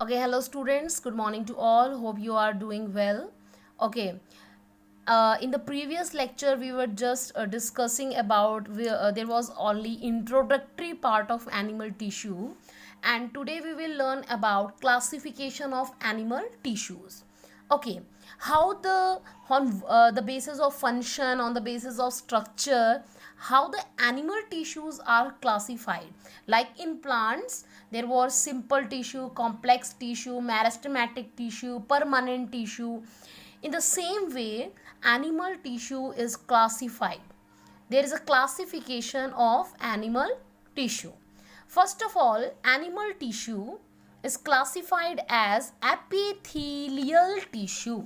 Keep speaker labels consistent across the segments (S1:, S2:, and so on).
S1: Okay, hello students. Good morning to all. Hope you are doing well. Okay. In the previous lecture, we were just discussing about there was only introductory part of animal tissue, and today we will learn about classification of animal tissues. Okay, how on the basis of function, on the basis of structure, how the animal tissues are classified. Like in plants, there was simple tissue, complex tissue, meristematic tissue, permanent tissue. In the same way, animal tissue is classified. There is a classification of animal tissue. First of all, animal tissue is classified as epithelial tissue.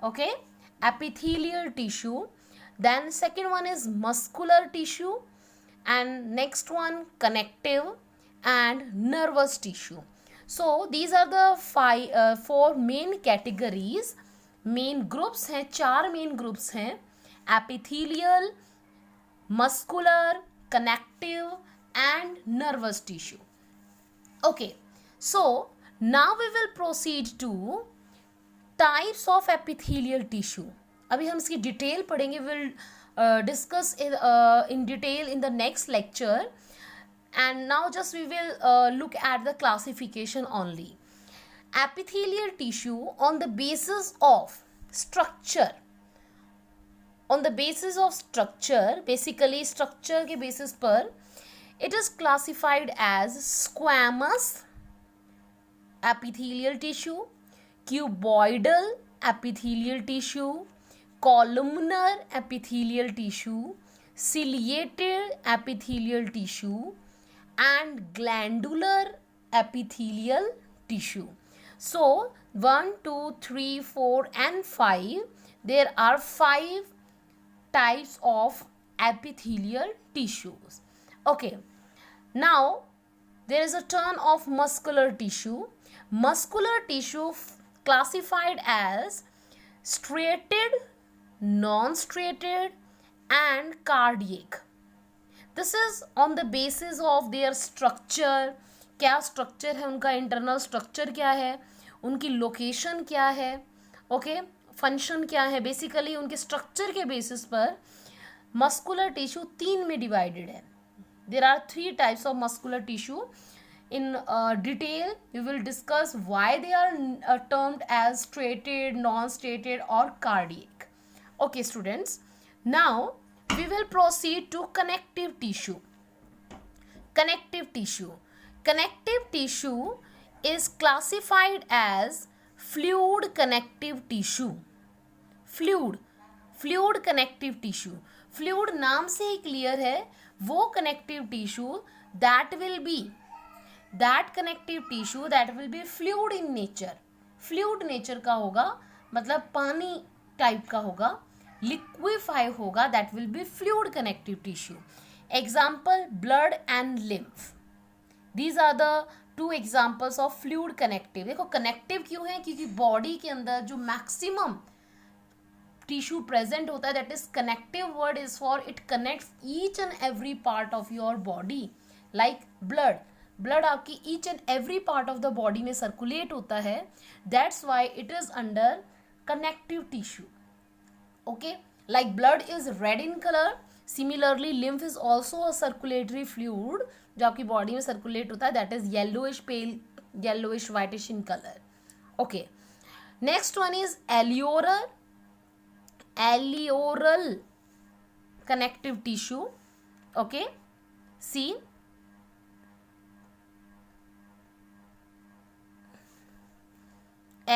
S1: Okay, epithelial tissue. Then second one is muscular tissue, and next one connective and nervous tissue. So these are the four main categories. Main groups हैं, चार main groups हैं: epithelial, muscular, connective and nervous tissue. Okay, so now we will proceed to types of epithelial tissue. अभी हम इसकी detail पढ़ेंगे. Will discuss in detail in the next lecture, and now just we will look at the classification only. Epithelial tissue on the basis of structure, basically structure के basis पर it is classified as squamous epithelial tissue, cuboidal epithelial tissue, columnar epithelial tissue, ciliated epithelial tissue, and glandular epithelial tissue. So 1, 2, 3, 4 and 5, there are 5 types of epithelial tissues. Okay, now there is a turn of muscular tissue. Muscular tissue classified as striated, non-striated and cardiac. This is on the basis of their structure. क्या structure है उनका, internal structure क्या है, उनकी location क्या है, okay, function क्या है. बेसिकली उनके स्ट्रक्चर के बेसिस पर मस्कुलर टिश्यू 3 में डिवाइडेड है. There are 3 types of muscular tissue. In detail we will discuss why they are termed as striated, non striated और cardiac. Okay students, now we will proceed to connective tissue. Connective tissue is classified as fluid connective tissue. Fluid connective tissue. Fluid नाम से ही clear है. वो connective tissue that will be fluid in nature. Fluid nature का होगा, मतलब पानी type का होगा, liquefy होगा, that will be fluid connective tissue. Example, blood and lymph. These are the 2 examples of fluid connective. देखो connective क्यों है, क्योंकि बॉडी के अंदर जो मैक्सिमम टिश्यू प्रेजेंट होता है, that is connective. Word is for it connects each and every part of your body. Like blood आपकी each and every part of the body में सर्कुलेट होता है. That's why it is under connective tissue. Okay, like blood is red in color, similarly lymph is also a circulatory fluid जो आपकी body में circulate होता है. that is yellowish, pale yellowish whitish in color. Okay, next one is alveolar connective tissue. Okay, see,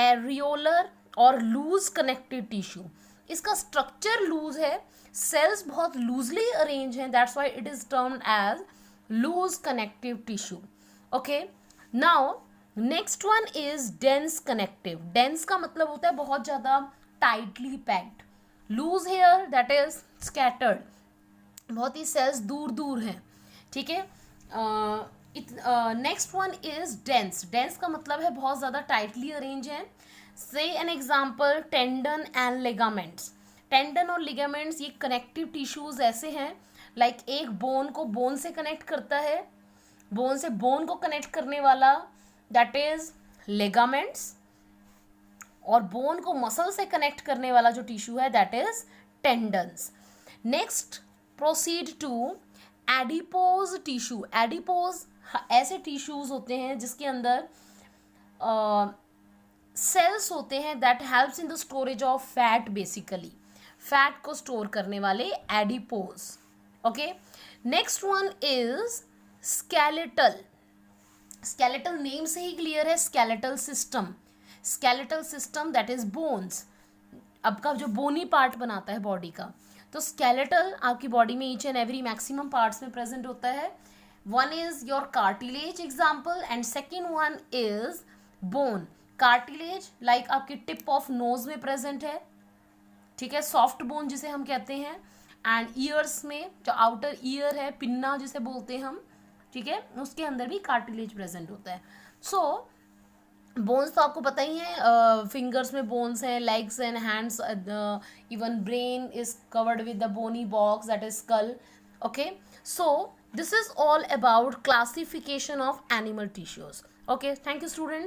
S1: areolar और loose connective tissue. इसका structure loose है, cells बहुत loosely arrange हैं, that's why it is termed as loose connective tissue. Okay, now next one is dense connective. Dense का मतलब होता है बहुत ज़्यादा tightly packed. Loose here that is scattered, बहुत ही सेल्स दूर दूर हैं. ठीक है. Next one is dense. Dense का मतलब है बहुत ज़्यादा टाइटली अरेंज है. Say an example, tendon and ligaments. Tendon और लिगामेंट्स ये कनेक्टिव टिश्यूज ऐसे हैं, लाइक एक बोन को बोन से कनेक्ट करता है, बोन से बोन को कनेक्ट करने वाला, दैट इज लेगामेंट्स, और बोन को मसल से कनेक्ट करने वाला जो टिश्यू है that is tendons. Next proceed to adipose tissue. Adipose ऐसे टिश्यूज होते हैं जिसके अंदर सेल्स होते हैं that helps in the storage of fat. Basically fat को स्टोर करने वाले adipose. Okay, next one is skeletal. Skeletal name से ही क्लियर है, skeletal system. Skeletal system that is bones. आपका जो बोनी पार्ट बनाता है बॉडी का, तो स्केलेटल आपकी बॉडी में each and every maximum parts में प्रेजेंट होता है. One is your cartilage example and second one is bone. Cartilage like आपकी टिप ऑफ नोज में प्रेजेंट है, ठीक है, सॉफ्ट बोन जिसे हम कहते हैं. एंड ईयर्स में जो आउटर ईयर है, पिन्ना जिसे बोलते हैं हम, ठीक है, उसके अंदर भी कार्टिलेज प्रेजेंट होता है. सो बोन्स तो आपको पता ही है, फिंगर्स में बोन्स हैं, legs and hands, even brain is covered with the bony box that is skull. Okay, so this is all about classification of animal tissues. Okay, thank you students.